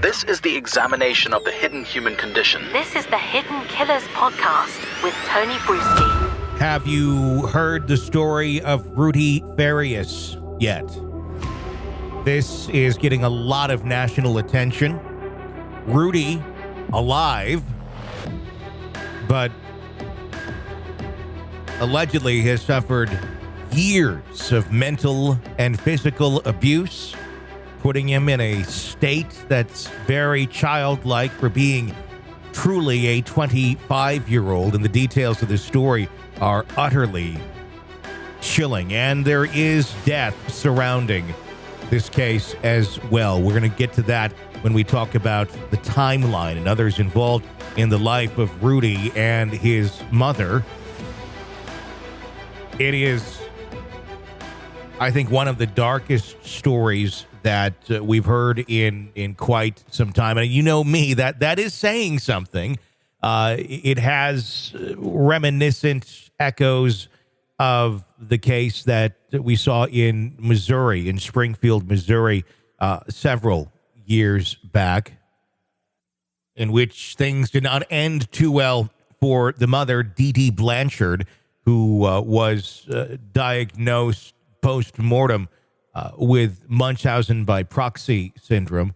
This is the examination of the hidden human condition. This is the Hidden Killers podcast with Tony Brueski. Have you heard the story of Rudy Farias yet? This is getting a lot of national attention. Rudy, alive, but allegedly has suffered years of mental and physical abuse, putting him in a state that's very childlike for being truly a 25-year-old. And the details of this story are utterly chilling. And there is death surrounding this case as well. We're going to get to that when we talk about the timeline and others involved in the life of Rudy and his mother. It is, I think, one of the darkest stories that we've heard in quite some time. And you know me, that is saying something. It has reminiscent echoes of the case that we saw in Missouri, in Springfield, Missouri, several years back, in which things did not end too well for the mother, Dee Dee Blanchard, who was diagnosed post-mortem with Munchausen by proxy syndrome.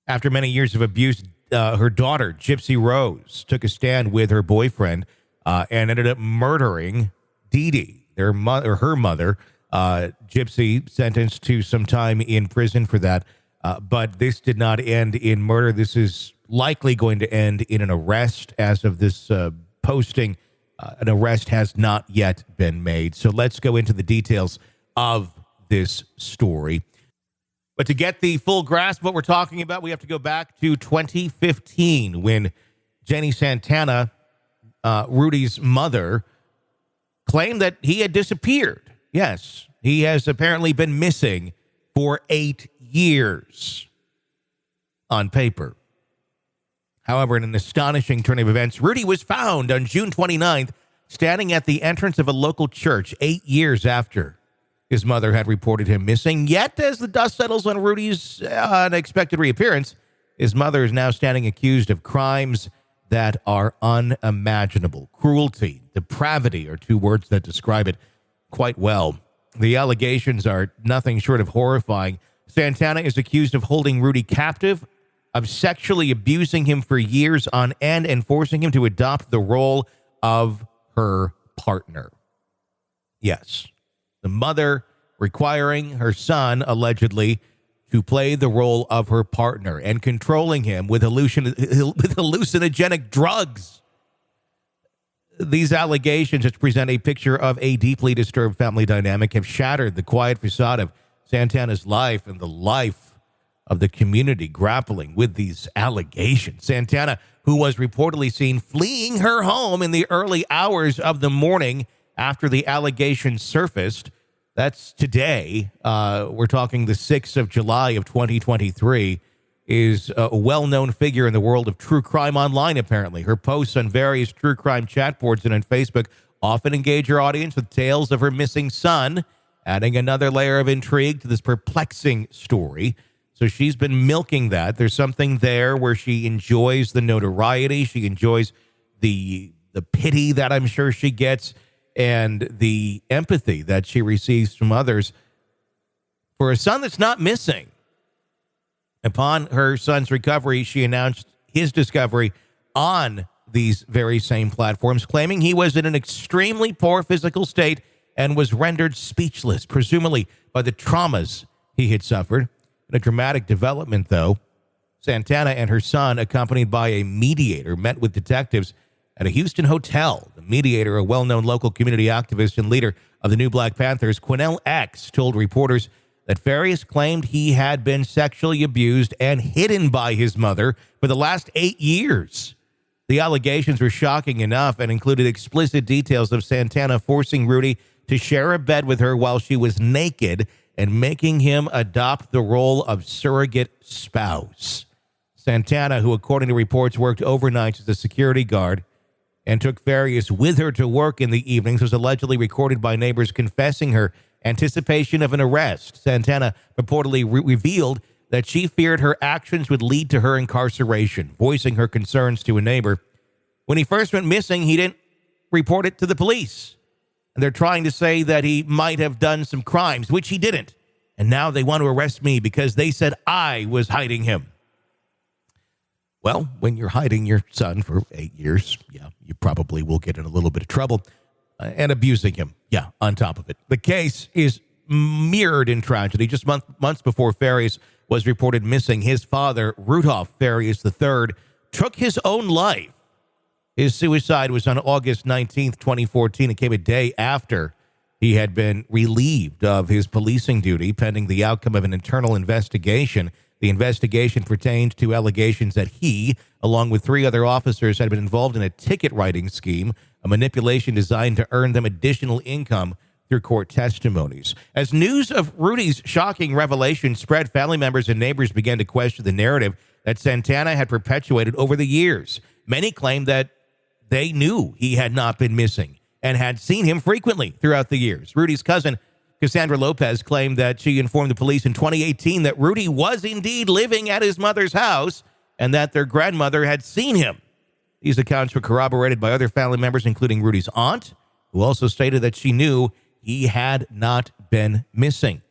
After many years of abuse, her daughter, Gypsy Rose, took a stand with her boyfriend and ended up murdering Dee Dee, her mother. Gypsy sentenced to some time in prison for that. But this did not end in murder. This is likely going to end in an arrest. As of this posting, an arrest has not yet been made. So let's go into the details of this story. But to get the full grasp of what we're talking about, we have to go back to 2015 when Janie Santana, Rudy's mother, claimed that he had disappeared. Yes, he has apparently been missing for 8 years on paper. However, in an astonishing turn of events, Rudy was found on June 29th standing at the entrance of a local church 8 years after his mother had reported him missing. Yet, as the dust settles on Rudy's unexpected reappearance, his mother is now standing accused of crimes that are unimaginable. Cruelty, depravity are two words that describe it quite well. The allegations are nothing short of horrifying. Santana is accused of holding Rudy captive, of sexually abusing him for years on end, and forcing him to adopt the role of her partner. Yes, the mother requiring her son, allegedly, to play the role of her partner and controlling him with hallucinogenic drugs. These allegations, which present a picture of a deeply disturbed family dynamic, have shattered the quiet facade of Santana's life and the life of the community grappling with these allegations. Santana, who was reportedly seen fleeing her home in the early hours of the morning after the allegations surfaced. That's today. We're talking the 6th of July of 2023, is a well-known figure in the world of true crime online, apparently. Her posts on various true crime chat boards and on Facebook often engage her audience with tales of her missing son, adding another layer of intrigue to this perplexing story. So she's been milking that. There's something there where she enjoys the notoriety. She enjoys the pity that I'm sure she gets and the empathy that she receives from others for a son that's not missing. Upon her son's recovery, she announced his discovery on these very same platforms, claiming he was in an extremely poor physical state and was rendered speechless, presumably by the traumas he had suffered. In a dramatic development, though, Santana and her son, accompanied by a mediator, met with detectives at a Houston hotel. The mediator, a well-known local community activist and leader of the New Black Panthers, Quanell X, told reporters that Farias claimed he had been sexually abused and hidden by his mother for the last 8 years. The allegations were shocking enough and included explicit details of Santana forcing Rudy to share a bed with her while she was naked and making him adopt the role of surrogate spouse. Santana, who according to reports worked overnights as a security guard and took Farias with her to work in the evenings, was allegedly recorded by neighbors confessing her anticipation of an arrest. Santana reportedly revealed that she feared her actions would lead to her incarceration, voicing her concerns to a neighbor. When he first went missing, he didn't report it to the police. And they're trying to say that he might have done some crimes, which he didn't. And now they want to arrest me because they said I was hiding him. Well, when you're hiding your son for 8 years, yeah, you probably will get in a little bit of trouble. And abusing him, yeah, on top of it. The case is mirrored in tragedy. Just months before Farias was reported missing, his father, Rudy Farias III, took his own life. His suicide was on August 19th, 2014. It came a day after he had been relieved of his policing duty pending the outcome of an internal investigation. The investigation pertained to allegations that he, along with 3 other officers, had been involved in a ticket-writing scheme, a manipulation designed to earn them additional income through court testimonies. As news of Rudy's shocking revelation spread, family members and neighbors began to question the narrative that Santana had perpetuated over the years. Many claimed that they knew he had not been missing and had seen him frequently throughout the years. Rudy's cousin, Cassandra Lopez, claimed that she informed the police in 2018 that Rudy was indeed living at his mother's house and that their grandmother had seen him. These accounts were corroborated by other family members, including Rudy's aunt, who also stated that she knew he had not been missing.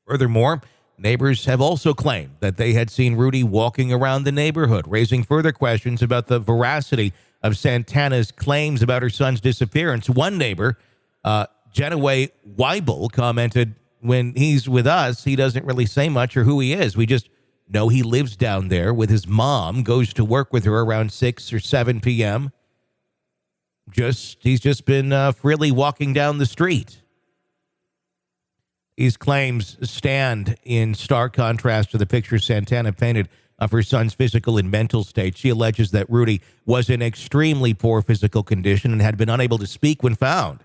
Furthermore, neighbors have also claimed that they had seen Rudy walking around the neighborhood, raising further questions about the veracity of Santana's claims about her son's disappearance. One neighbor, Genaway Weibel, commented, "When he's with us, he doesn't really say much or who he is. We just know he lives down there with his mom, goes to work with her around 6 or 7 p.m. He's just been freely walking down the street." These claims stand in stark contrast to the picture Santana painted of her son's physical and mental state. She alleges that Rudy was in extremely poor physical condition and had been unable to speak when found.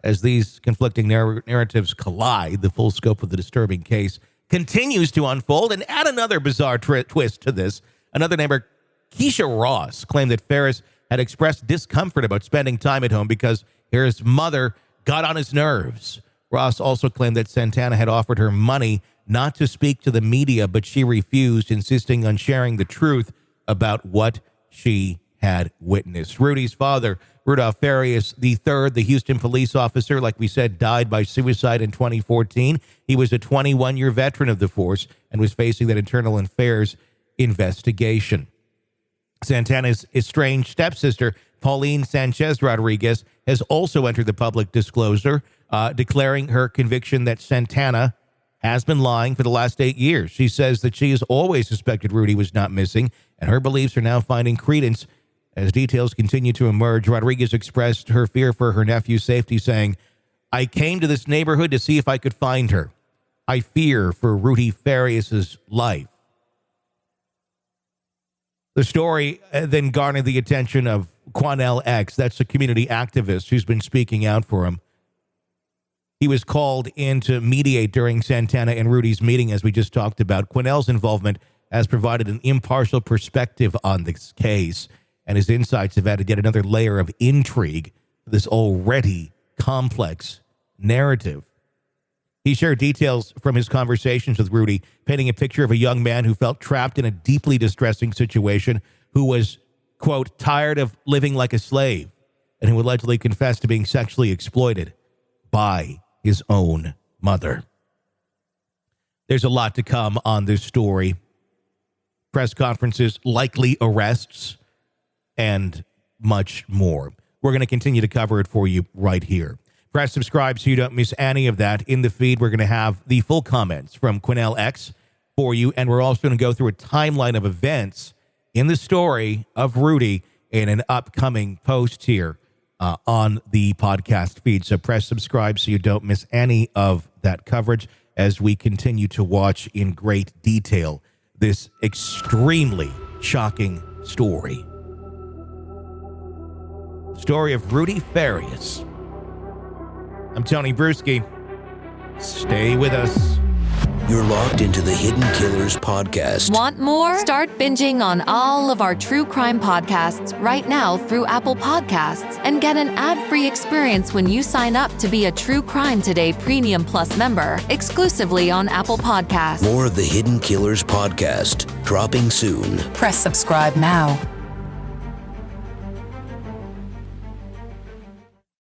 As these conflicting narratives collide, the full scope of the disturbing case continues to unfold. And add another bizarre twist to this. Another neighbor, Keisha Ross, claimed that Farias had expressed discomfort about spending time at home because his mother got on his nerves. Ross also claimed that Santana had offered her money not to speak to the media, but she refused, insisting on sharing the truth about what she had witnessed. Rudy's father, Rudy Farias III, the Houston police officer, like we said, died by suicide in 2014. He was a 21-year veteran of the force and was facing that internal affairs investigation. Santana's estranged stepsister, Pauline Sanchez Rodriguez, has also entered the public disclosure, declaring her conviction that Santana has been lying for the last 8 years. She says that she has always suspected Rudy was not missing, and her beliefs are now finding credence as details continue to emerge. Rodriguez expressed her fear for her nephew's safety, saying, "I came to this neighborhood to see if I could find her. I fear for Rudy Farias' life." The story then garnered the attention of Quanell X. That's a community activist who's been speaking out for him. He was called in to mediate during Santana and Rudy's meeting, as we just talked about. Quanell's involvement has provided an impartial perspective on this case, and his insights have added yet another layer of intrigue to this already complex narrative. He shared details from his conversations with Rudy, painting a picture of a young man who felt trapped in a deeply distressing situation, who was, quote, tired of living like a slave, and who allegedly confessed to being sexually exploited by his own mother. There's a lot to come on this story. Press conferences, likely arrests, and much more. We're going to continue to cover it for you right here. Press subscribe so you don't miss any of that. In the feed, we're going to have the full comments from Quanell X for you, and we're also going to go through a timeline of events in the story of Rudy in an upcoming post here on the podcast feed. So press subscribe so you don't miss any of that coverage as we continue to watch in great detail this extremely shocking story. Story of Rudy Farias. I'm Tony Brueski. Stay with us. You're locked into the Hidden Killers podcast. Want more? Start binging on all of our true crime podcasts right now through Apple Podcasts and get an ad-free experience when you sign up to be a True Crime Today Premium Plus member exclusively on Apple Podcasts. More of the Hidden Killers podcast dropping soon. Press subscribe now.